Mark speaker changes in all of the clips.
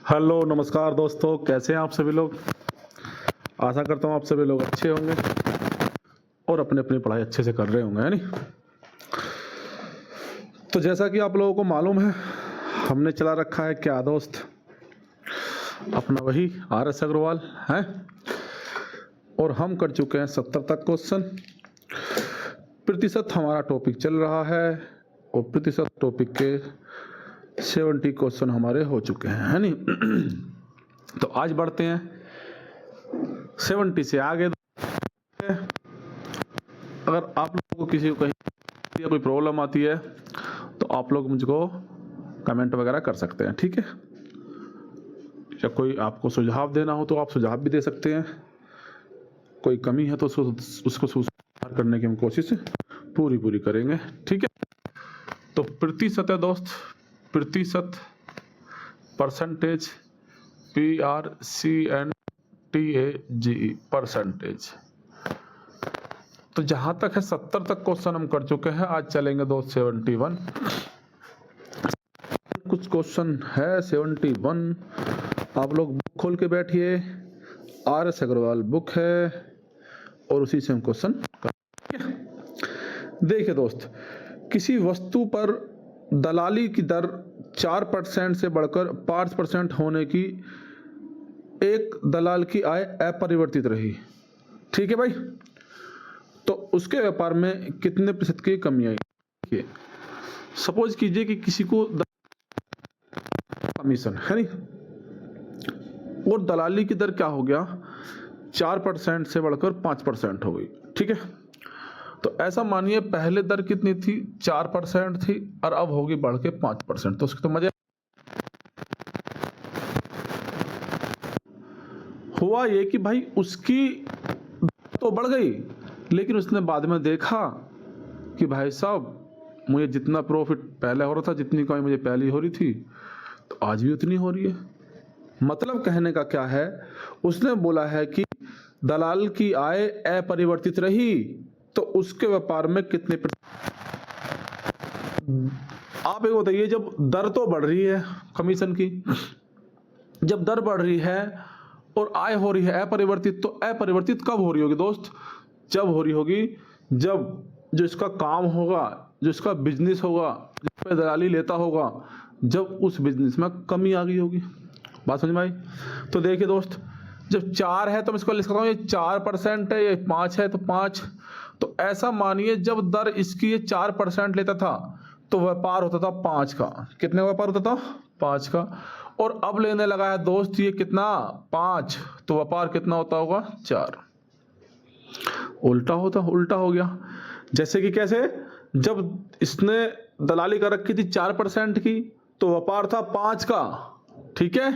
Speaker 1: Hello नमस्कार दोस्तों, कैसे हैं आप सभी लोग। आशा करता हूँ आप सभी लोग अच्छे होंगे और अपनी अपनी पढ़ाई अच्छे से कर रहे होंगे, है नहीं। तो जैसा कि आप लोगों को मालूम है, हमने चला रखा है क्या दोस्त, अपना वही RS अग्रवाल है और हम कर चुके हैं 70 तक क्वेश्चन। प्रतिशत हमारा टॉपिक चल रहा है और प्रतिशत टॉपिक के 70 क्वेश्चन हमारे हो चुके हैं, है नहीं। तो आज बढ़ते हैं 70 से आगे। अगर आप लोगों को किसी को कहीं कोई प्रॉब्लम आती है तो आप लोग मुझको कमेंट वगैरह कर सकते हैं, ठीक है। या कोई आपको सुझाव देना हो तो आप सुझाव भी दे सकते हैं। कोई कमी है तो उसको सुधार करने की हम कोशिश पूरी करेंगे, ठीक है। तो प्रतिशत है दोस्त, प्रतिशत, परसेंटेज, PRCNTAGE, परसेंटेज। तो जहां तक है 70 तक क्वेश्चन हम कर चुके हैं। आज चलेंगे दोस्त 71। कुछ क्वेश्चन है 71। आप लोग बुक खोल के बैठिए, RS अग्रवाल बुक है और उसी से हम क्वेश्चन करेंगे। देखिए दोस्त, किसी वस्तु पर दलाली की दर 4% से बढ़कर 5% होने की एक दलाल की आय अपरिवर्तित रही, ठीक है भाई। तो उसके व्यापार में कितने प्रतिशत की कमी आई। सपोज कीजिए कि किसी को कमीशन है नहीं, और दलाली की दर क्या हो गया, 4% से बढ़कर 5% हो गई, ठीक है। तो ऐसा मानिए पहले दर कितनी थी, 4% थी और अब होगी बढ़ के 5%। तो उसके तो मजे हुआ ये कि भाई उसकी तो बढ़ गई, लेकिन उसने बाद में देखा कि भाई साहब मुझे जितना प्रॉफिट पहले हो रहा था, जितनी कमाई मुझे पहले हो रही थी, तो आज भी उतनी हो रही है। मतलब कहने का क्या है, उसने बोला है कि दलाल की आय अपरिवर्तित रही, तो उसके व्यापार में कितने आप एक बताइए, जब दर तो बढ़ रही है कमीशन की, जब दर बढ़ रही है और आय हो रही है अपरिवर्तित, तो अपरिवर्तित कब हो रही होगी दोस्त, जब हो रही होगी जब जो इसका काम होगा, जो इसका बिजनेस होगा, जिस पे दलाली लेता होगा, जब उस बिजनेस में कमी आ गई होगी। बात समझ में आई। तो देखिए दोस्त, जब 4 है तो मैं इसको लिख सकता हूँ ये 4% है, ये 5 है तो 5। तो ऐसा मानिए जब दर इसकी ये 4% लेता था तो व्यापार होता था 5 का। कितने का व्यापार होता था, 5 का। और अब लेने लगा है दोस्त ये कितना, 5, तो व्यापार कितना होता होगा, 4। उल्टा हो गया। जैसे कि कैसे, जब इसने दलाली कर रखी थी 4% की तो व्यापार था 5 का, ठीक है।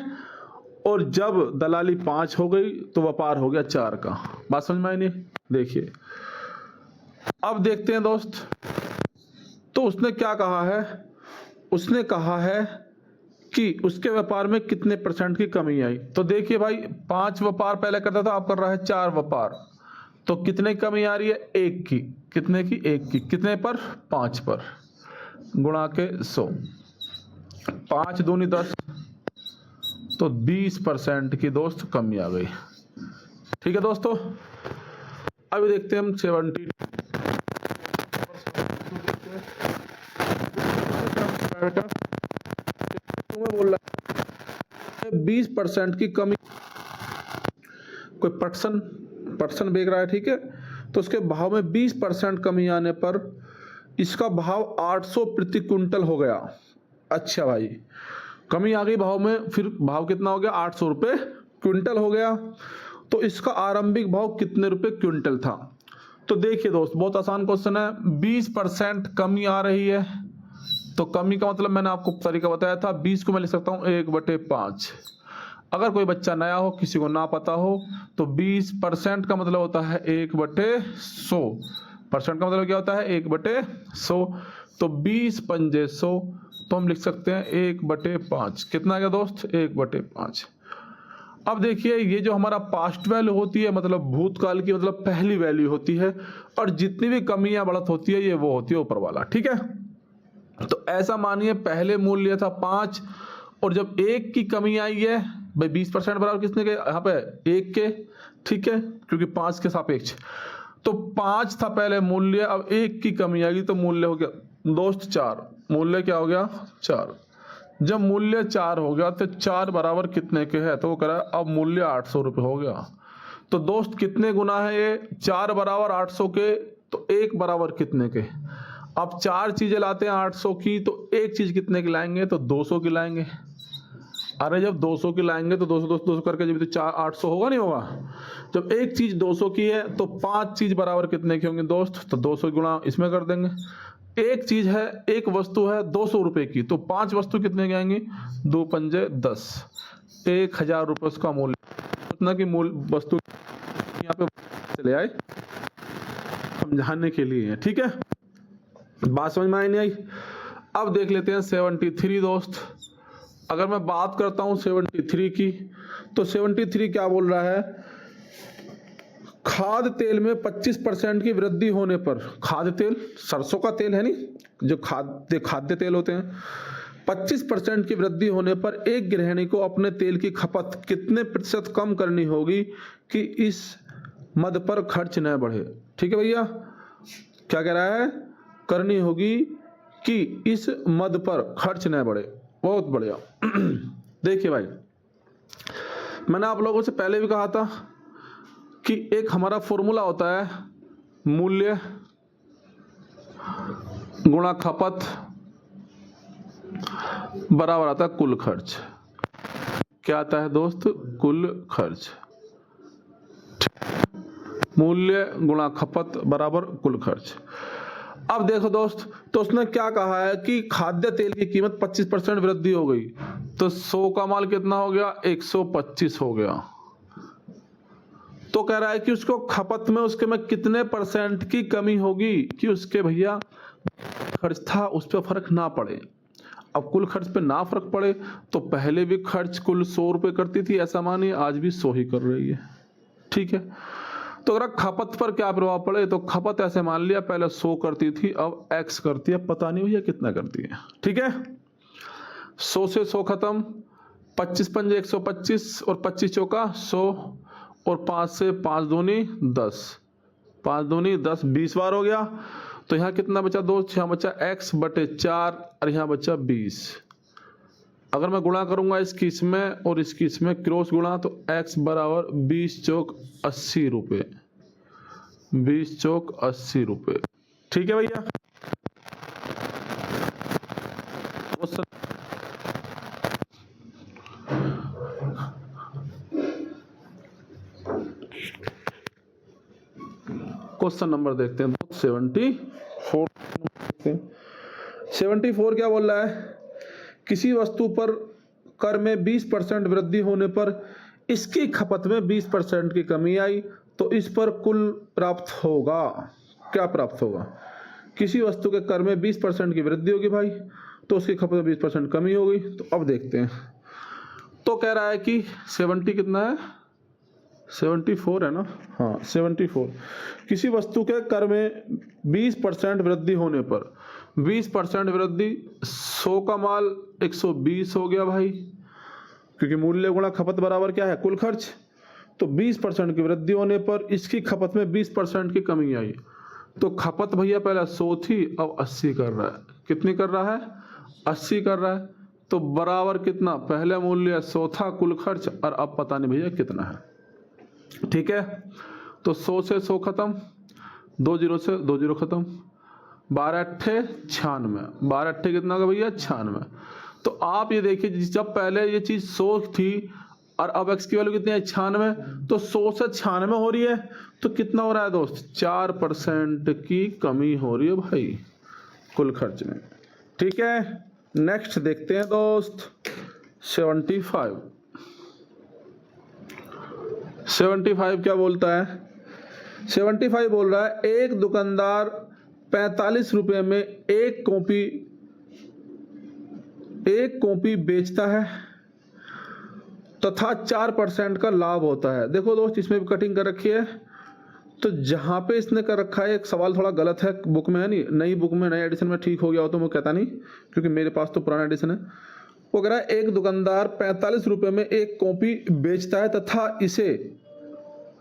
Speaker 1: और जब दलाली 5 हो गई तो व्यापार हो गया 4 का। बात समझ में आई नहीं। देखिए अब देखते हैं दोस्त, तो उसने क्या कहा है, उसने कहा है कि उसके व्यापार में कितने % की कमी आई। तो देखिए भाई 5 व्यापार पहले करता था, अब कर रहा है 4 व्यापार, तो कितने की कमी आ रही है, 1 की। कितने की, 1 की। कितने पर, 5 पर, गुणा के 100, 5 दूनी 10, तो 20% की दोस्त कमी आ गई, ठीक है दोस्तों। अभी देखते हैं हम 70। तुम्हें बोल रहा है 20% की कमी, कोई पर्सन बेच रहा है, ठीक है। तो उसके भाव में 20% कमी आने पर इसका भाव 800 प्रति क्विंटल हो गया। अच्छा भाई, कमी आ गई भाव में, फिर भाव कितना हो गया, 800 रुपये क्विंटल हो गया। तो इसका आरंभिक भाव कितने रुपए क्विंटल था। तो देखिए दोस्त, बहुत आसान क्वेश्चन है। 20% कमी आ रही है, तो कमी का मतलब मैंने आपको तरीका बताया था। 20 को मैं लिख सकता हूँ 1/5। अगर कोई बच्चा नया हो, किसी को ना पता हो, तो 20% का मतलब होता है 1/100। परसेंट का मतलब क्या होता है, 1/100। तो 20 पंजे 100, तो हम लिख सकते हैं 1/5। कितना आ गया दोस्त, 1/5। अब देखिए ये जो हमारा पास्ट वैल्यू होती है, मतलब भूतकाल की, मतलब पहली वैल्यू होती है, और जितनी भी कमियां बढ़त होती है ये वो होती है ऊपर वाला, ठीक है। तो ऐसा मानिए पहले मूल्य था 5 और जब 1 की कमी आई है भाई 20% बराबर किसने के, यहाँ पे 1 के, ठीक है, क्योंकि 5 के सापेक्ष। तो 5 था पहले मूल्य, अब 1 की कमी आएगी तो मूल्य हो गया दोस्त 4। मूल्य क्या हो गया 4। जब मूल्य 4 हो गया तो 4 बराबर कितने के है, तो वो कह रहा है अब मूल्य 800 रुपये हो गया। तो दोस्त कितने गुना है ये, 4 बराबर 800 के, तो 1 बराबर कितने के। अब 4 चीजें लाते हैं 800 की, तो एक चीज कितने की लाएंगे, तो 200 की लाएंगे। अरे जब 200 की लाएंगे तो 200 200 करके जब तो 4 800 होगा नहीं होगा। जब एक चीज 200 की है तो 5 चीज बराबर कितने की होंगे दोस्त, तो 200 गुणा इसमें कर देंगे। एक चीज है, एक वस्तु है 200 रुपए की, तो 5 वस्तु कितने की आएंगी, 2 पंजे 10, 1000 रुपये उसका मूल्य। उतना की मूल्य वस्तु यहाँ पे चले आए समझाने के लिए, ठीक है, बात समझ में आई नहीं आई। अब देख लेते हैं 73 दोस्त। अगर मैं बात करता हूं 73 की, तो 73 क्या बोल रहा है, खाद्य तेल में 25% की वृद्धि होने पर, खाद्य तेल सरसों का तेल है नहीं, जो खाद्य तेल होते हैं, 25% की वृद्धि होने पर एक गृहिणी को अपने तेल की खपत कितने प्रतिशत कम करनी होगी कि इस मद पर खर्च न बढ़े। ठीक है भैया, क्या कह रहा है, करनी होगी कि इस मद पर खर्च न बढ़े। बहुत बढ़िया। देखिए भाई, मैंने आप लोगों से पहले भी कहा था कि एक हमारा फॉर्मूला होता है, मूल्य गुणा खपत बराबर आता है कुल खर्च। क्या आता है दोस्त, कुल खर्च। मूल्य गुणा खपत बराबर कुल खर्च। अब देखो दोस्त, तो उसने क्या कहा है कि खाद्य तेल की कीमत 25% वृद्धि हो गई, तो 100 का माल कितना हो गया, 125 हो गया। तो कह रहा है कि उसको खपत में उसके में कितने परसेंट की कमी होगी कि उसके भैया खर्च था उस पर फर्क ना पड़े। अब कुल खर्च पे ना फर्क पड़े तो पहले भी खर्च कुल 100 रुपये करती थी, ऐसा मानिए आज भी 100 ही कर रही है। ठीक है, तो अगर खपत पर क्या प्रभाव पड़े, तो खपत ऐसे मान लिया पहले 100 करती थी, अब x करती है, पता नहीं भैया कितना करती है। ठीक है, 100 से 100 खत्म, 25 पंजे 125 और 25 चौका 100 और 5 से 5 दूनी 10, 5 दूनी 10, 20 बार हो गया। तो यहाँ कितना बचा दोस्त, यहाँ बचा x बटे 4 और यहाँ बचा 20। अगर मैं गुणा करूंगा इसकी इसमें और इसकी इसमें क्रॉस गुणा, तो x बराबर 20 चौक 80 रुपये, 20 चौक 80 रुपये। ठीक है भैया, क्वेश्चन नंबर देखते हैं 74। 74 क्या बोल रहा है, किसी वस्तु पर कर में 20% वृद्धि होने पर इसकी खपत में 20% की कमी आई, तो इस पर कुल प्राप्त होगा। क्या प्राप्त होगा, किसी वस्तु के कर में 20% की वृद्धि होगी भाई, तो उसकी खपत में 20% कमी होगी। तो अब देखते हैं, तो कह रहा है कि 70 कितना है, 74 है ना, हाँ 74। किसी वस्तु के कर में 20% वृद्धि होने पर, 20% वृद्धि, 100 का माल 120 हो गया भाई, क्योंकि मूल्य गुणा खपत बराबर क्या है, कुल खर्च। तो 20% की वृद्धि होने पर इसकी खपत में 20% की कमी आई, तो खपत भैया पहले 100 थी, अब 80 कर रहा है। कितनी कर रहा है, 80 कर रहा है। तो बराबर कितना, पहले मूल्य 100 था कुल खर्च, और अब पता नहीं भैया कितना है। ठीक है, तो 100 से 100 खत्म, 2 जीरो से 2 जीरो खत्म, 12 अट्ठे 96, 12 अट्ठे कितना होगा भैया 96। तो आप ये देखिए, जब पहले ये चीज 100 थी और अब x की वैल्यू कितनी है 96, तो 100 से 96 हो रही है, तो कितना हो रहा है दोस्त, 4% की कमी हो रही है भाई कुल खर्च में। ठीक है, नेक्स्ट देखते हैं दोस्त 75। 75 क्या बोलता है, 75 बोल रहा है एक दुकानदार 45 रुपए में एक कॉपी बेचता है तथा 4% का लाभ होता है। देखो दोस्त, इसमें भी कटिंग कर रखी है, तो जहां पे इसने कर रखा है एक सवाल थोड़ा गलत है, बुक में है नहीं, नई बुक में नए एडिशन में ठीक हो गया हो तो मैं कहता नहीं, क्योंकि मेरे पास तो पुराना एडिशन है। वो कह रहा है एक दुकानदार 45 रुपए में एक कॉपी बेचता है तथा इसे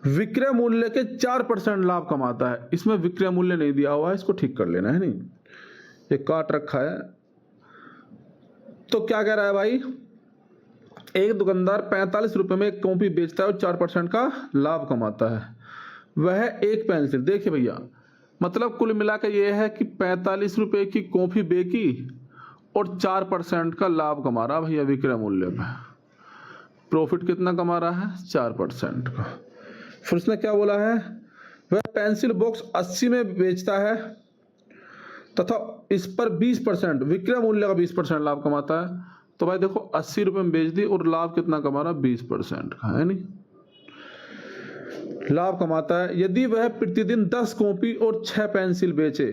Speaker 1: विक्रय मूल्य के 4% लाभ कमाता है। इसमें विक्रय मूल्य नहीं दिया हुआ है, इसको ठीक कर लेना है, नहीं ये काट रखा है। तो क्या कह रहा है भाई, एक दुकानदार 45 रुपए में एक कॉपी बेचता है और 4% का लाभ कमाता है, वह एक पेंसिल। देखिए भैया, मतलब कुल मिलाकर यह है कि 45 रुपए की कॉपी बेची और 4% का लाभ कमा रहा भैया विक्रय मूल्य पे। प्रॉफिट कितना कमा रहा है, 4% का। फिर उसने क्या बोला है, वह पेंसिल बॉक्स 80 में बेचता है तथा इस पर 20% विक्रय मूल्य का 20% लाभ कमाता है। तो भाई देखो 80 रुपए में बेच दी और लाभ कितना कमा रहा, 20% का, है नहीं, लाभ कमाता है। यदि वह प्रतिदिन 10 कॉपी और 6 पेंसिल बेचे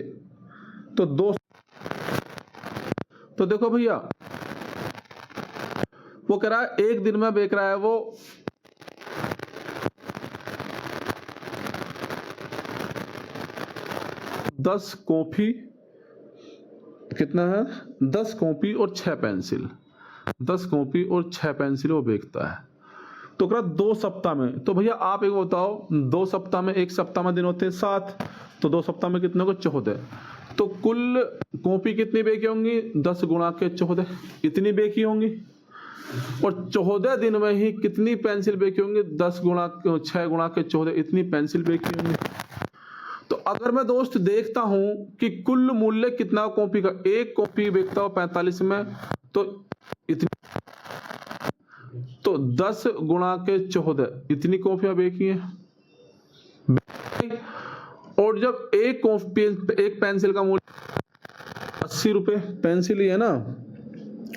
Speaker 1: तो तो देखो भैया, वो कह रहा है एक दिन में बेच रहा है वो 10 कॉपी, कितना है, 10 कॉपी और 6 पेंसिल, 10 कॉपी और 6 पेंसिल वो बेचता है। तो कह रहा 2 सप्ताह में। तो भैया आप एक बताओ, 2 सप्ताह में, एक सप्ताह में दिन होते हैं 7, तो 2 सप्ताह में कितने को, 14। तो कुल कॉपी कितनी बेची होंगी, 10 गुणा के 14, इतनी बेची होंगी। और 14 दिन में ही कितनी पेंसिल बेची होंगी, 10 गुणा 6 गुणा के 14, इतनी पेंसिल बेची होंगी। तो अगर मैं दोस्त देखता हूं कि कुल मूल्य कितना कॉपी का, एक कॉपी बेचता हूं 45 में, तो इतनी, तो 10 गुणा के 14, इतनी कॉपियां बेची हैं। और जब एक कॉपी, एक पेंसिल का मूल्य 80 रुपए, पेंसिल ही है ना,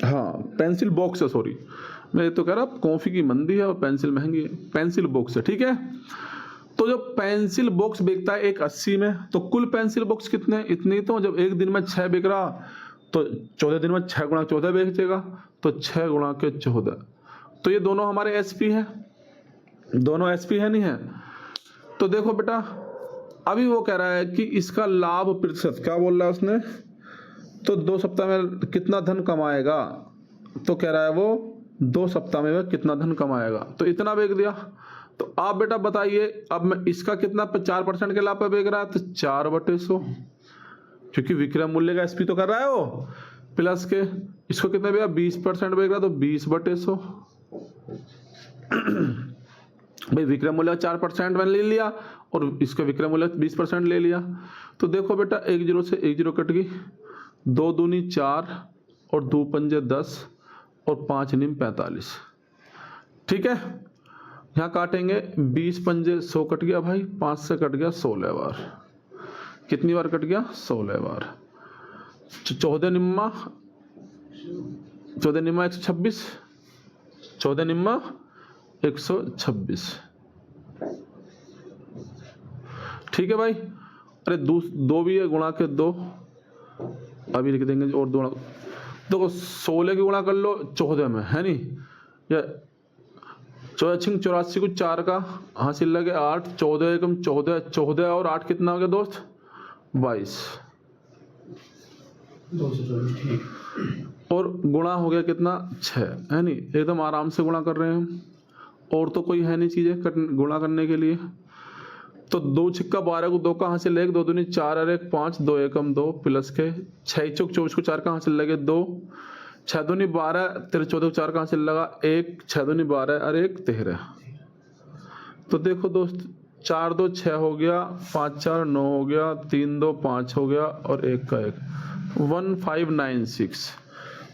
Speaker 1: हाँ पेंसिल बॉक्स है, सॉरी मैं तो कह रहा कॉफी की मंदी है और पेंसिल महंगी है, पेंसिल बॉक्स है, ठीक है। तो जब पेंसिल बॉक्स बेचता है एक 80 में, तो कुल पेंसिल बॉक्स कितने, इतनी। तो जब एक दिन में 6 बिक रहा, तो 14 दिन में 6 गुणा 14 बेचेगा, तो 6 गुणा के 14। तो ये दोनों हमारे एसपी है, दोनों एसपी है, नहीं है। तो देखो बेटा, अभी वो कह रहा है कि इसका लाभ प्रतिशत, क्या बोल रहा है उसने, तो 2 सप्ताह में कितना धन कमाएगा। तो कह रहा है वो 2 सप्ताह में वह कितना धन कमाएगा, तो इतना बेच दिया। तो आप बेटा बताइए, अब मैं इसका कितना 4% के लाभ पे बेच रहा है, तो 4/100, क्योंकि विक्रय मूल्य का एसपी तो कर रहा है वो प्लस के, इसको कितना बेचा, 20% बेच रहा, तो 20/100। भाई विक्रय मूल्य 4% मैंने ले लिया और इसका विक्रय मूल्य 20% ले लिया। तो देखो बेटा, 1 0 से 1 0 कट गई, 2 दूनी 4 और 2 पंजे 10 और 5 निम 45, ठीक है। यहाँ काटेंगे, 20 पंजे 100 कट गया भाई, 5 से कट गया 16 बार, कितनी बार कट गया, 16 बार। 14 निम्मा 126, 14 निम्मा 126, ठीक है भाई। अरे दो भी है, गुणा के 2, अभी लिख देंगे और 2, देखो 16 की गुणा कर लो 14 में, है नहीं, या 14 84 को 4 का हासिल लगे 8, 14 एकम 14, 14 और 8 कितना हो गया दोस्त, 22, और गुणा हो गया कितना, 6, है नहीं, एकदम आराम से गुणा कर रहे हैं हम, और तो कोई है नहीं चीजें गुणा करने के लिए। तो 2 छिक्का 12 को 2 का हासिल लगे, 2 दूनी 4 और 1 5, 2 एकम 2 प्लस के 6 चौक 24 को 4 का हासिल लगे 2, 6 दूनी 12, 13 14 को 4 का हासिल लगा 1, 6 दूनी 12 और 1 13। तो देखो दोस्त, 4 2 6 हो गया, 5 4 9 हो गया, 3 2 5 हो गया और 1 का 1, 1596।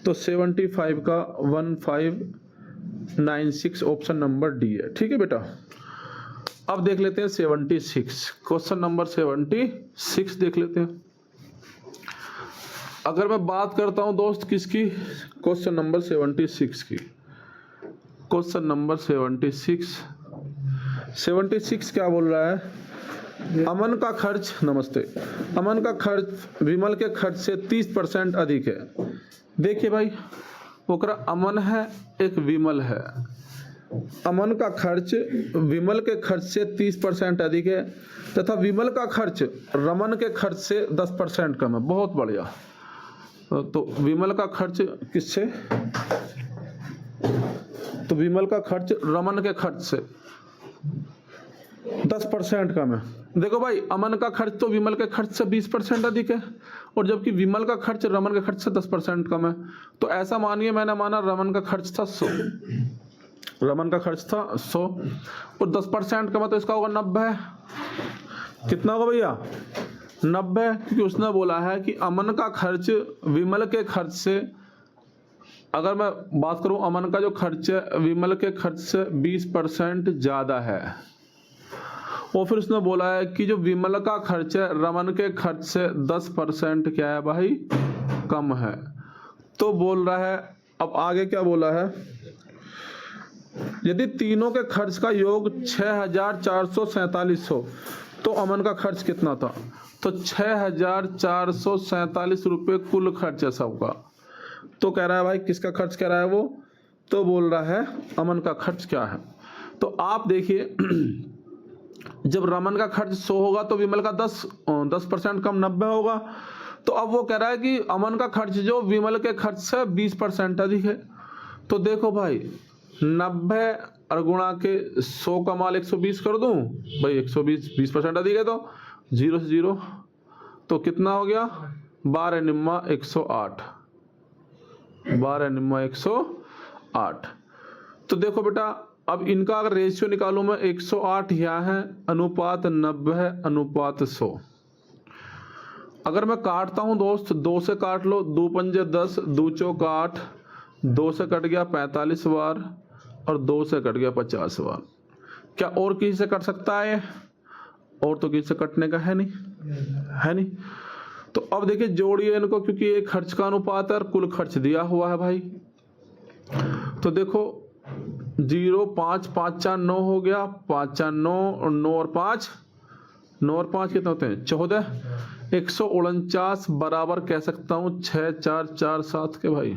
Speaker 1: तो 75 का 1596 ऑप्शन नंबर डी है, ठीक है बेटा। अब देख लेते हैं 76, क्वेश्चन नंबर 76 देख लेते हैं। अगर मैं बात करता हूं दोस्त किसकी, क्वेश्चन नंबर 76 की, क्वेश्चन नंबर 76 क्या बोल रहा है, अमन का खर्च, नमस्ते, अमन का खर्च विमल के खर्च से 30% अधिक है। देखिए भाई, वो कह रहा अमन है, एक विमल है, अमन का खर्च विमल के खर्च से 30% अधिक है तथा विमल का खर्च रमन के खर्च से 10% कम है। बहुत बढ़िया। तो विमल का खर्च किससे तो विमल का खर्च रमन के खर्च से 10% कम है। देखो भाई, अमन का खर्च तो विमल के खर्च से 20% अधिक है, और जबकि विमल का खर्च रमन के खर्च से 10% कम है। तो ऐसा मानिए, मैंने माना रमन का खर्च था 100, रमन का खर्च था 100 और 10% कम है, तो इसका होगा 90। कितना होगा भैया? 90, क्योंकि उसने बोला है कि अमन का खर्च विमल के खर्च से, अगर मैं बात करूं अमन का जो खर्च है विमल के खर्च से 20% ज़्यादा है। और फिर उसने बोला है कि जो विमल का खर्च है रमन के खर्च से 10% क्या है भाई? कम है। तो बोल रहा है, अब आगे क्या बोला है, यदि तीनों के खर्च का योग 6447 हो तो अमन का खर्च कितना था? तो 6447 रुपये कुल खर्च है सबका। तो कह रहा है भाई किसका खर्च कह रहा है वो? तो बोल रहा है अमन का खर्च क्या है। तो आप देखिए, जब रमन का खर्च 100 होगा तो विमल का 10% कम 90 होगा। तो अब वो कह रहा है कि अमन का खर्च जो विमल के खर्च से 20% अधिक है। तो देखो भाई, 90 और गुणा के 100 का माल 120 कर दूं भाई, 120 20% अधिक है तो 0 से 0, तो कितना हो गया? 12 निम्मा 108, 12 निम्मा 108। तो देखो बेटा, अब इनका अगर रेशियो निकालूं मैं, 108 यहाँ है, अनुपात 90 है, अनुपात 100। अगर मैं काटता हूं दोस्त, 2 से काट लो, 2 पंजे 10, 2 चौक 8, 2 से कट गया 45 बार और 2 से कट गया 50 बार। क्या और किसी से कट सकता है? और तो किसी से कटने का है नहीं, है नहीं। तो अब देखिए जोड़िए इनको, क्योंकि ये खर्च का अनुपात है और कुल खर्च दिया हुआ है भाई। तो देखो 0 5 5 4 9 हो गया, 5 4 9 और 9 और 5, 9 और 5 कितने होते हैं? 14। 149 बराबर कह सकता हूँ 6 4 4 7 के भाई।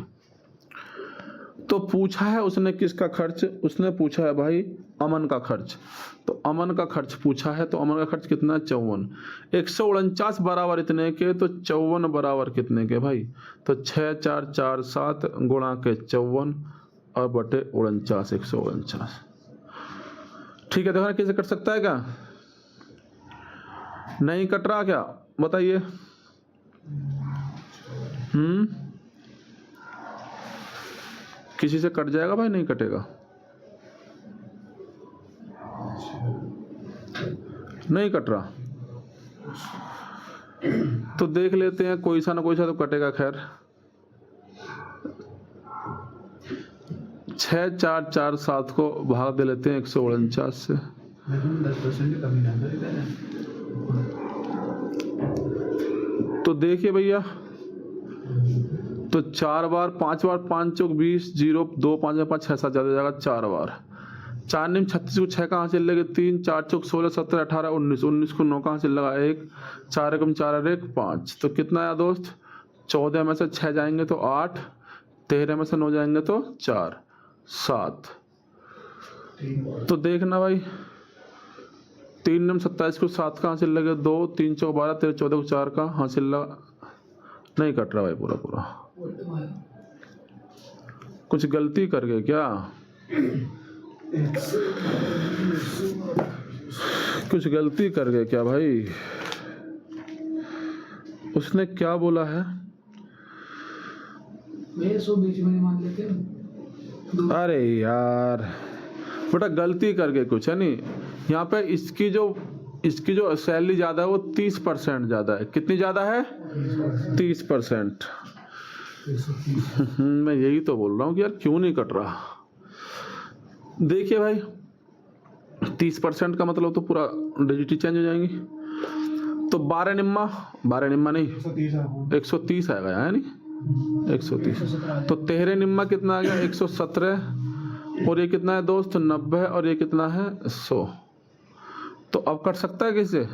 Speaker 1: तो पूछा है उसने किसका खर्च? उसने पूछा है भाई अमन का खर्च। तो अमन का खर्च पूछा है, तो अमन का खर्च कितना है? 54। 149 बराबर इतने के, तो 54 बराबर कितने के भाई? तो 6 4 4 7 गुणा के 54 और बटे 49, 149। ठीक है, देखो ना कैसे कट सकता है क्या? नहीं कट रहा क्या? बताइए। किसी से कट जाएगा भाई? नहीं कटेगा, नहीं कट रहा। तो देख लेते हैं, कोई सा ना कोई सा तो कटेगा। खैर 6 4 4 7 को भाग दे लेते हैं 149 से।
Speaker 2: 10% कमी ना है।
Speaker 1: तो देखिए भैया, तो 4 बार 5 बार 5 चौक 20, 0 2 5 5 6 7 ज्यादा जाएगा 4 बार। 4 निम 36 को 6 कहाँ से लगे? 3 4 चौक 16 17 18 19, 19 को 9 कहाँ से लगा? 1 4 एकम 4 1 5। तो कितना आया दोस्त? 14 में से 6 जाएंगे तो 8, 13 में से 9 जाएंगे तो 4 7। तो देखना भाई, 3 निम 27 को 7 कहाँ से लगे? 2 3 चौक 12, 13 14 को 4 का हासिल लगा। नहीं कट रहा भाई पूरा पूरा। कुछ गलती कर गए क्या? कुछ गलती कर गए क्या भाई? उसने क्या बोला है?
Speaker 2: बीच में मान लेते हैं।
Speaker 1: अरे यार बेटा, गलती कर गए कुछ, है नहीं। यहाँ पे इसकी जो सैलरी ज्यादा है वो 30% ज्यादा है। कितनी ज्यादा है? 30%। मैं यही तो बोल रहा हूँ कि यार क्यों नहीं कट रहा। देखिए भाई, 30% का मतलब तो पूरा डिजिट चेंज हो जाएंगी। तो 12 निम्मा नहीं 130 आएगा, है नहीं 130। तो 13 निम्मा कितना आ गया? 117। और ये कितना है दोस्त? 90। और ये कितना है? 100। तो अब कट सकता है किससे? अब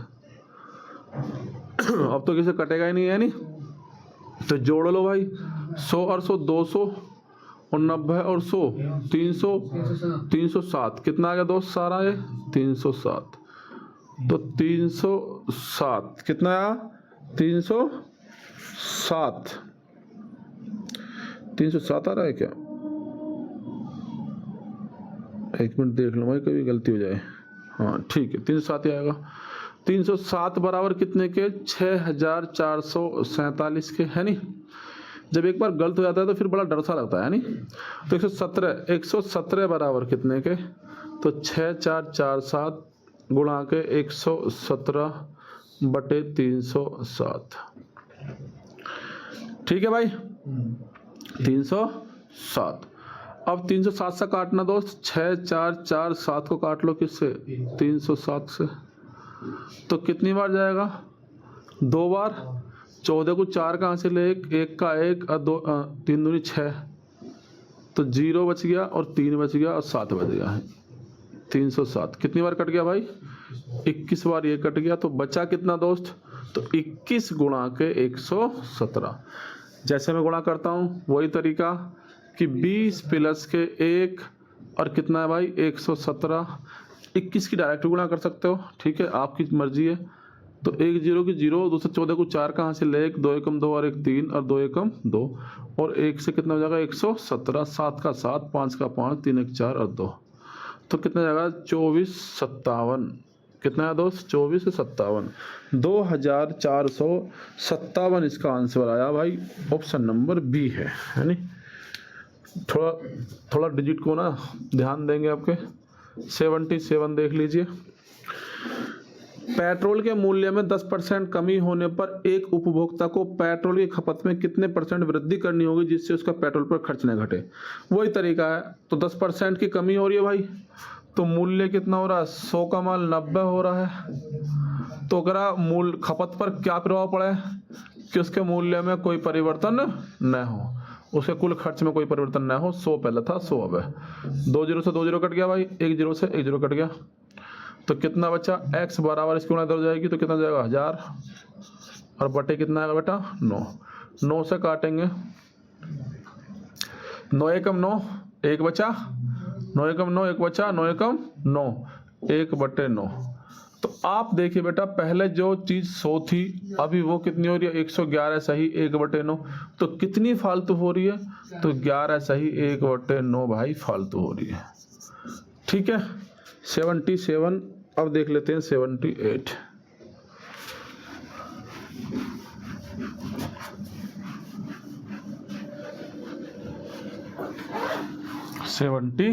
Speaker 1: तो किसे कटेगा ही नहीं, है नहीं। तो जोड़ लो भाई, 100 और 100 200 और 90 और 100 300 307। कितना आ गया दोस्त सारा? ये 307। तो 307 कितना आया? 307 307 आ रहा है क्या? एक मिनट देख लो भाई, कभी गलती हो जाए। हाँ ठीक है, 307 ही आएगा। 307 बराबर कितने के? 6447 के, है नहीं। जब एक बार गलत हो जाता है तो फिर बड़ा डर सा लगता है नहीं। तो 117 बराबर कितने के? तो 6447 गुणा के 117 बटे 307। ठीक है भाई, 307। अब 307 से काटना दोस्त, 6447 को काट लो किससे? 307 से। तो कितनी बार जाएगा? 2 बार। 14 को 4 कहाँ से ले? एक का 1 और 2 3 दूनी 6, तो 0 बच गया और 3 बच गया और 7 बच गया है। 307 कितनी बार कट गया भाई? 21 बार ये कट गया। तो बचा कितना दोस्त? तो 21 गुणा के 117। जैसे मैं गुणा करता हूँ वही तरीका कि 20 प्लस के 1 और कितना है भाई? 117। 21 की डायरेक्ट गुणा कर सकते हो, ठीक है, आपकी मर्जी है। तो 1 0 की 0, 2 से 14 को 4 कहाँ से ले? 2 एकम 2 और 1 3 और 2 एकम 2 और 1 से कितना हो जाएगा? 117। 7 का 7, 5 का 5, 3 1 4 और 2, तो कितना जाएगा? 24 57। कितना है दोस्त? 24 से 57, 2457 इसका आंसर आया भाई। ऑप्शन नंबर बी है नहीं। थोड़ा डिजिट को ना ध्यान देंगे आपके। 77 देख लीजिए। पेट्रोल के मूल्य में 10% कमी होने पर एक उपभोक्ता को पेट्रोल की खपत में कितने % वृद्धि करनी होगी जिससे उसका पेट्रोल पर खर्च न घटे? वही तरीका है। तो 10% की कमी हो रही है भाई, तो मूल्य कितना हो रहा है? 100 का माल 90 हो रहा है। तो अगर मूल्य खपत पर क्या प्रभाव पड़ा है? कि उसके मूल्य में कोई परिवर्तन न हो, उसके कुल खर्च में कोई परिवर्तन न हो। 100 पहले था, 100 अब है। 2 0 से 2 0 कट गया भाई, 1 0 से 1 0 कट गया। तो कितना बचा? x बराबर इसकी गुणा इधर हो जाएगी तो कितना जाएगा? 1000 और बटे कितना आएगा बेटा? 9। 9 से काटेंगे, 9 एकम 9, 1 बचा। 9 एकम 9, 1 बचा। 9 एकम 9, 1 बटे 9। तो आप देखिए बेटा, पहले जो चीज 100 थी अभी वो कितनी हो रही है? 111 सही 1 बटे 9। तो कितनी फालतू हो रही है? तो 11 सही 1 बटे 9 भाई फालतू हो रही है। ठीक है, 77। अब देख लेते हैं 78। सेवेंटी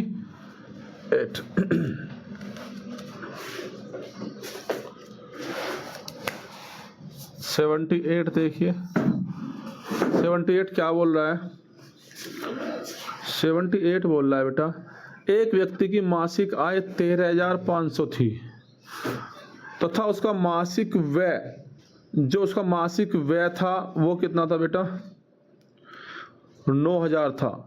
Speaker 1: एट देखिए, 78 क्या बोल रहा है? 78 बोल रहा है बेटा, एक व्यक्ति की मासिक आय 13,500 थी तथा उसका मासिक व्यय, जो उसका मासिक व्यय था वो कितना था बेटा? 9,000 था।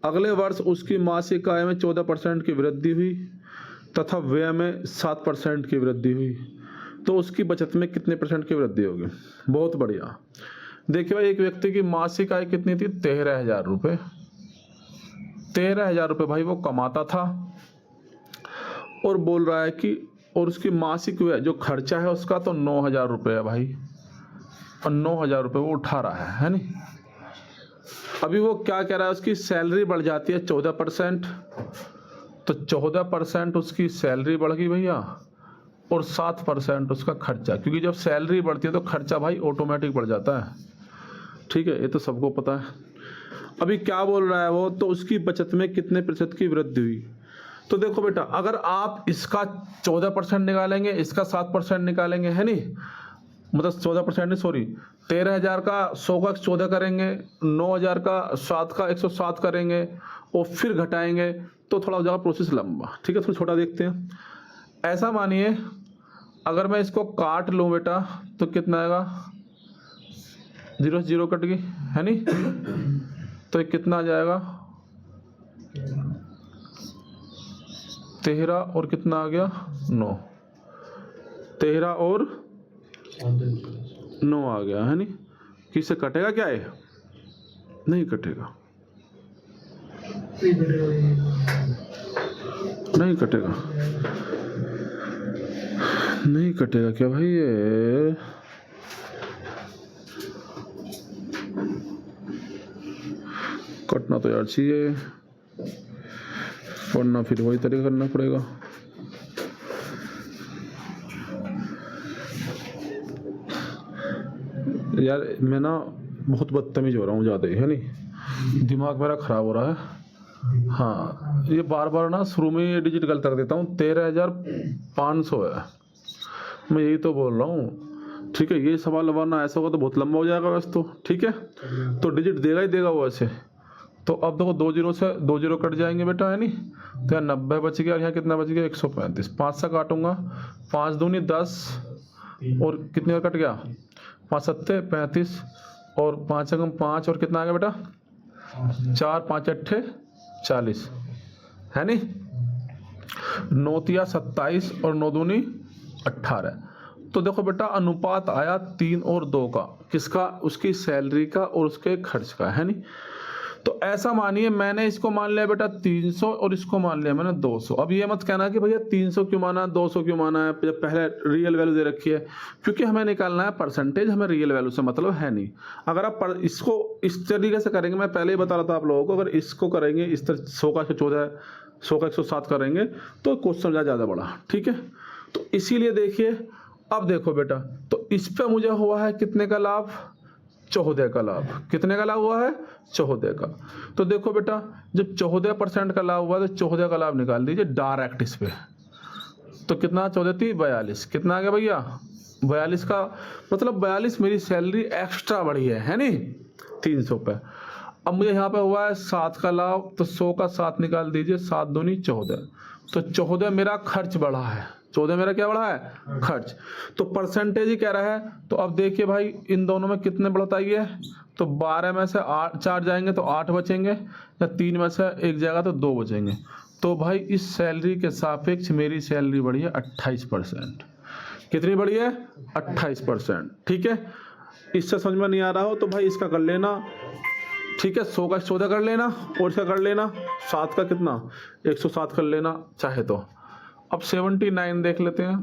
Speaker 1: अगले वर्ष उसकी मासिक आय में 14% की वृद्धि हुई तथा व्यय में 7% की वृद्धि हुई, तो उसकी बचत में कितने % की वृद्धि होगी? बहुत बढ़िया। देखिए भाई, एक व्यक्ति की मासिक आय कितनी थी? 13,000 रुपये। 13,000 रुपये भाई वो कमाता था, और बोल रहा है कि और उसकी मासिक व्यय जो खर्चा है उसका तो 9,000 रुपये है भाई, और 9,000 रुपये वो उठा रहा है नहीं। अभी वो क्या कह रहा है? उसकी सैलरी बढ़ जाती है 14%, तो 14% उसकी सैलरी बढ़ गई भैया, और 7% उसका खर्चा, क्योंकि जब सैलरी बढ़ती है तो खर्चा भाई ऑटोमेटिक बढ़ जाता है। ठीक है, ये तो सबको पता है। अभी क्या बोल रहा है वो? तो उसकी बचत में कितने % की वृद्धि हुई? तो देखो बेटा, अगर आप इसका 14% निकालेंगे, इसका 7% निकालेंगे, है नहीं, मतलब 14% नहीं, सॉरी, 13,000 का 100 का 14 करेंगे, 9,000 का 7 का 107 करेंगे और फिर घटाएंगे, तो थोड़ा हो जाएगा प्रोसेस लंबा। ठीक है, थोड़ा छोटा देखते हैं। ऐसा मानिए अगर मैं इसको काट लूँ बेटा तो कितना आएगा? 0 से 0 कट गई, है नहीं, तो ये कितना आ जाएगा? 13 और कितना आ गया? 9। 13 और 9 आ गया, है नहीं। किससे कटेगा क्या है? नहीं कटेगा, नहीं कटेगा, नहीं कटेगा क्या भाई? ये कटना तो यार चाहिए। वरना फिर वही तरीका करना पड़ेगा। यार मैं ना बहुत बदतमीज हो रहा हूँ ज़्यादा ही, है नहीं, दिमाग मेरा ख़राब हो रहा है। हाँ ये बार बार ना शुरू में ये डिजिट गलत कर देता हूँ। 13,500 है, मैं यही तो बोल रहा हूँ। ठीक है, ये सवाल वरना ऐसा होगा तो बहुत लंबा हो जाएगा वैसे तो। ठीक है, तो डिजिट देगा ही देगा वो ऐसे। तो अब देखो 2 जीरो से 2 जीरो कट जाएंगे बेटा, है नहीं, तो यहाँ 90 बच गया और यहाँ कितना बच गया 135। 5 से काटूंगा, 5 दूनी 10 और कितने का कट गया 5 सत्ते 35 और 5 से कम 5 और कितना आ गया बेटा 4 5 अट्ठे 40, है नहीं, 9 तिया 27 और 9 दूनी 18। तो देखो बेटा अनुपात आया 3 और 2 का, किसका, उसकी सैलरी का और उसके खर्च का, है नहीं। तो ऐसा मानिए मैंने इसको मान लिया बेटा 300 और इसको मान लिया मैंने 200। अब ये मत कहना कि भैया 300 क्यों माना 200 क्यों माना है, जब पहले रियल वैल्यू दे रखी है, क्योंकि हमें निकालना है परसेंटेज, हमें रियल वैल्यू से मतलब है नहीं। अगर आप इसको इस तरीके से करेंगे, मैं पहले ही बता रहा था आप लोगों को, अगर इसको करेंगे इस तरह 100 का 114 100 का 107 करेंगे तो क्वेश्चन ज़्यादा बड़ा। ठीक है, तो इसीलिए देखिए अब देखो बेटा, तो इस पे मुझे हुआ है कितने का लाभ 14 का लाभ। कितने का लाभ हुआ है 14 का। तो देखो बेटा जब 14% का लाभ हुआ तो 14 का लाभ निकाल दीजिए डायरेक्ट इस पे। तो कितना 14 थी 42, कितना आ गया भैया 42 का मतलब 42 मेरी सैलरी एक्स्ट्रा बढ़ी है नहीं 300 पे। अब मुझे यहाँ पे हुआ है 7 का लाभ, तो 100 का 7 निकाल दीजिए, 7 दूनी 14, तो 14 मेरा खर्च बढ़ा है, 14 मेरा क्या बढ़ा है खर्च। तो परसेंटेज ही कह रहा है। तो अब देखिए भाई इन दोनों में कितने बढ़त आई है, तो 12 में से 4 जाएंगे तो 8 बचेंगे, या 3 में से 1 जाएगा तो 2 बचेंगे। तो भाई इस सैलरी के सापेक्ष मेरी सैलरी बढ़ी है 28%। कितनी बढ़ी है 28%। ठीक है, इससे समझ में नहीं आ रहा हो तो भाई इसका कर लेना। ठीक है, 100 का 14 कर लेना और इसका कर लेना 7 का कितना 107 कर लेना चाहे तो। अब 79 देख लेते हैं।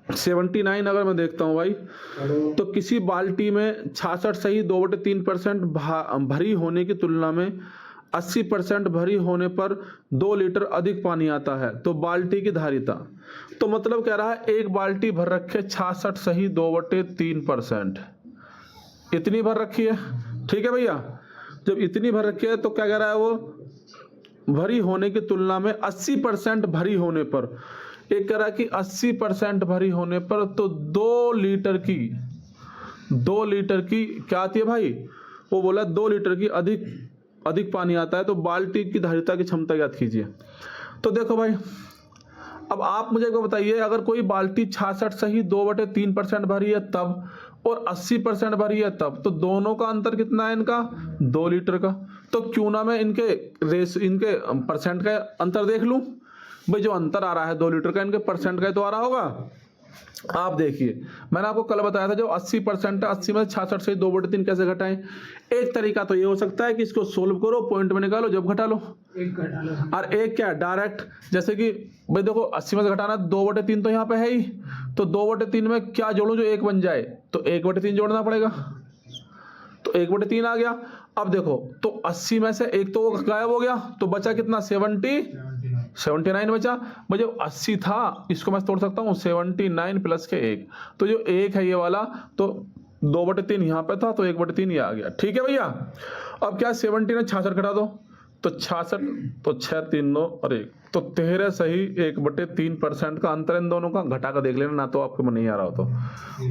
Speaker 1: 79 अगर मैं देखता हूँ भाई, तो किसी बाल्टी में 66 सही 2/3% भरी होने की तुलना में 80% भरी होने पर 2 लीटर अधिक पानी आता है, तो बाल्टी की धारिता। तो मतलब कह रहा है एक बाल्टी भर रखे 66 सही 2/3%, इतनी भर रखी है। ठीक है भैया, जब इतनी भर रखी है तो क्या कह रहा है वो भरी होने की तुलना में 80% भरी होने पर, एक कह रहा है कि 80% भरी होने पर तो 2 लीटर की क्या आती है भाई, वो बोला 2 लीटर की अधिक पानी आता है, तो बाल्टी की धारिता की क्षमता याद कीजिए। तो देखो भाई अब आप मुझे को बताइए, अगर कोई बाल्टी 66 सही 2/3% भरी है तब और 80% भरी है तब, तो दोनों का अंतर कितना है इनका 2 लीटर का। तो क्यों ना मैं इनके परसेंट का अंतर देख लूं भाई, जो अंतर आ रहा है 2 लीटर का इनके परसेंट का तो आ रहा होगा। आप देखिए मैंने आपको कल बताया था जो 80% है, 80 में 66 से 2/3 कैसे घटाएं। एक तरीका तो ये हो सकता है कि इसको सोल्व करो, पॉइंट में निकालो, जब घटा लो,
Speaker 2: एक घटा लो,
Speaker 1: और एक क्या डायरेक्ट, जैसे कि भाई देखो 80 में से घटाना 2/3 तो यहाँ पे है ही, तो 2/3 में क्या जोड़ूं जो 1 बन जाए, तो 1/3 जोड़ना पड़ेगा, तो 1/3 आ गया। अब देखो तो 80 में से एक तो वो गायब हो गया, तो बचा कितना 79 बचा। मुझे 80 था इसको मैं तोड़ सकता हूँ 79 प्लस के 1, तो जो 1 है ये वाला, तो 2/3 यहाँ पे था तो 1/3 ये आ गया। ठीक है भैया, अब क्या 70 में 66 घटा दो, तो 66 तो 6 3 9 और 1, तो 13 सही 1/3% का अंतर इन दोनों का। घटा कर देख लेना ना तो आपको नहीं आ रहा हो तो,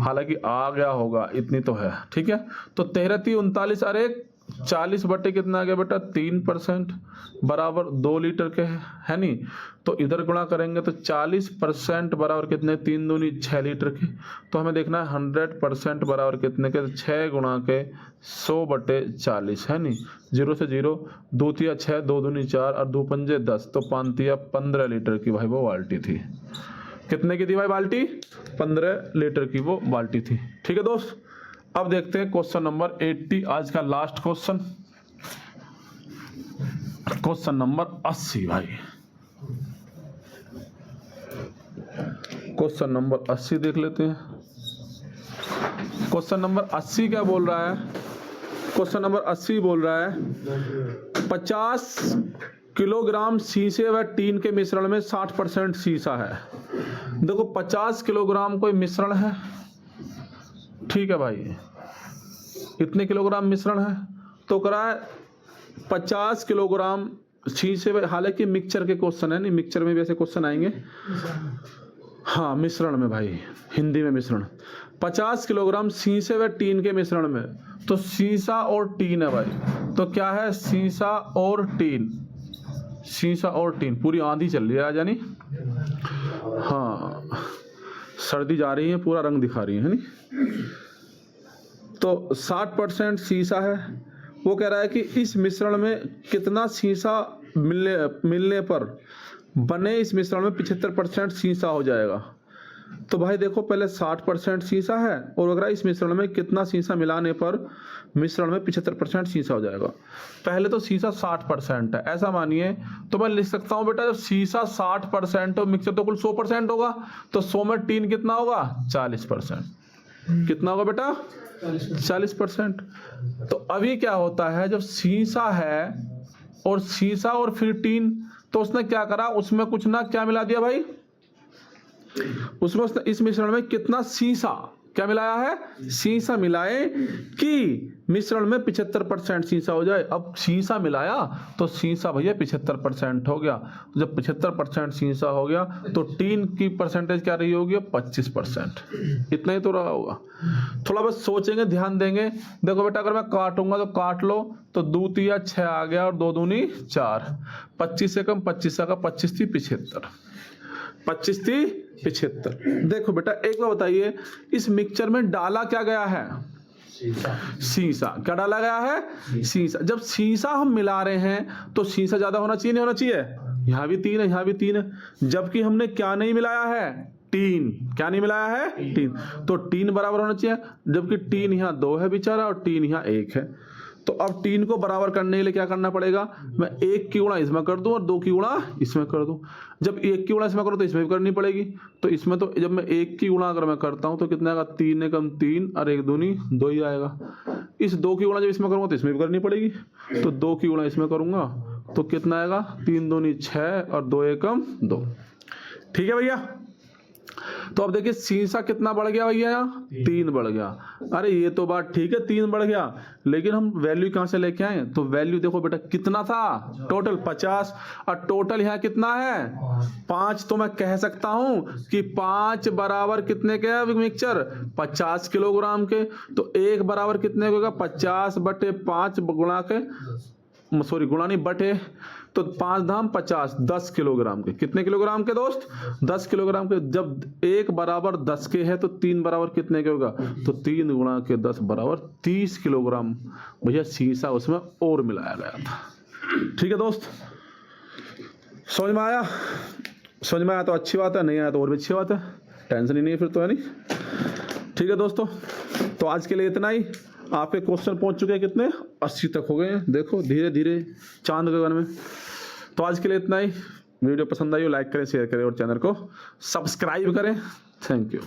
Speaker 1: हालांकि आ गया होगा, इतनी तो है। ठीक है, तो 13 3 39 और 1 40 बटे कितना आ गया बेटा 3% बराबर 2 लीटर के है नहीं। तो इधर गुणा करेंगे तो 40% बराबर कितने 3 दूनी 6 लीटर के। तो हमें देखना है 100% बराबर कितने के 6 गुणा के 100/40 है नहीं। 0 से 0 2 तिया 6 2 दूनी 4 और 2 पंजे 10, तो 5 तिया 15 लीटर की भाई वो बाल्टी थी। कितने की थी भाई बाल्टी 15 लीटर की वो बाल्टी थी। ठीक है दोस्त, अब देखते हैं क्वेश्चन नंबर 80, आज का लास्ट क्वेश्चन, क्वेश्चन नंबर 80 भाई। क्वेश्चन नंबर 80 देख लेते हैं। क्वेश्चन नंबर 80 क्या बोल रहा है, क्वेश्चन नंबर 80 बोल रहा है 50 किलोग्राम शीशे व टीन के मिश्रण में 60% शीशा है। देखो 50 किलोग्राम कोई मिश्रण है, ठीक है भाई, इतने किलोग्राम मिश्रण है तो करा 50 किलोग्राम शीशे में, हालांकि मिक्सचर के क्वेश्चन है, नहीं मिक्सचर में भी ऐसे क्वेश्चन आएंगे। हाँ मिश्रण में भाई, हिंदी में मिश्रण, 50 किलोग्राम शीशे व टीन के मिश्रण में, तो शीशा और टीन है भाई, तो क्या है शीशा और टीन, शीशा और टीन। पूरी आंधी चल रही है आज, यानी हाँ सर्दी जा रही है, पूरा रंग दिखा रही है नहीं। तो 60% शीशा है। वो कह रहा है कि इस मिश्रण में कितना शीशा मिलने पर बने इस मिश्रण में 75% शीशा हो जाएगा। तो भाई देखो पहले 60% शीशा है और अगर इस मिश्रण में कितना शीशा मिलाने पर मिश्रण में 75% शीशा हो जाएगा। पहले तो शीशा 60% है, ऐसा मानिए तो मैं लिख सकता हूँ बेटा, जब शीशा 60% और मिक्सचर तो कुल 100% होगा, तो 100 में टीन कितना होगा 40%। कितना होगा बेटा 40%। तो अभी क्या होता है, जब शीशा है और शीशा और फिर टीन, तो उसने क्या करा, उसमें कुछ ना क्या मिला दिया भाई, उसमें उसने इस मिश्रण में कितना शीशा क्या मिलाया है, शीशा मिलाए कि मिश्रण में 75% शीशा हो जाए। अब शीशा मिलाया तो शीशा भैया 75% हो गया। तो जब 75% शीशा हो गया तो टीन की परसेंटेज क्या रही होगी 25%। इतना ही तो रहा होगा। थोड़ा बस सोचेंगे, ध्यान देंगे। देखो बेटा अगर मैं काटूंगा तो काट लो, तो 2 तिया 6 आ गया और 2 दूनी 4, 25 से कम 25 का 25 थी 75, 25 थी 75। देखो बेटा एक बार बताइए, इस मिक्सचर में डाला क्या गया है, शीशा। क्या डाला गया है, शीशा। जब शीशा हम मिला रहे हैं तो शीशा ज्यादा होना चाहिए, नहीं होना चाहिए, यहाँ भी 3 है यहाँ भी 3 है। जबकि हमने क्या नहीं मिलाया है, टीन। क्या नहीं मिलाया है, टीन। तो टीन बराबर होना चाहिए, जबकि टीन यहाँ 2 है बेचारा और टीन यहाँ 1 है। तो अब टीन को बराबर करने के लिए क्या करना पड़ेगा, मैं 1 की गुणा इसमें कर दूं और 2 की गुणा इसमें कर दूं। जब 1 की गुणा इसमें करूं तो इसमें भी करनी पड़ेगी। तो इसमें तो जब मैं 1 की गुणा अगर मैं करता हूं तो कितना आएगा, 3 एकम 3 और 1 दूनी 2 ही आएगा। इस 2 की गुणा जब इसमें करूंगा तो इसमें भी करनी पड़ेगी। तो 2 की गुणा इसमें करूंगा तो कितना आएगा, 3 दूनी 6 और 2 एकम 2। ठीक है भैया। तो अब देखिए शीशा कितना बढ़ गया भैया, 3 बढ़ गया। अरे ये तो बात ठीक है 3 बढ़ गया, लेकिन हम वैल्यू कहां से लेके आए, तो वैल्यू देखो बेटा कितना था, टोटल 50 और टोटल यहाँ कितना है 5। तो मैं कह सकता हूं कि 5 बराबर कितने के है मिक्सचर, 50 किलोग्राम के। तो 1 बराबर कितने होगा, 50/5 गुणा के, सॉरी गुणा नहीं बटे, तो 5 धाम 50, 10 किलोग्राम के। कितने किलोग्राम के दोस्त, 10 किलोग्राम के। जब 1 बराबर 10 के है तो 3 बराबर कितने के होगा, तो 3 गुणा के 10 बराबर 30 किलोग्राम भैया शीशा उसमें और मिलाया गया था। ठीक है दोस्त, समझ में आया, समझ में आया तो अच्छी बात है, नहीं आया तो और भी अच्छी बात है, टेंशन ही नहीं है फिर तो, है नहीं। ठीक है दोस्तों, तो आज के लिए इतना ही। आपके क्वेश्चन पहुंच चुके हैं कितने, 80 तक हो गए हैं, देखो धीरे धीरे चांद गगन में। तो आज के लिए इतना ही। वीडियो पसंद आई हो लाइक करें, शेयर करें और चैनल को सब्सक्राइब करें। Thank you.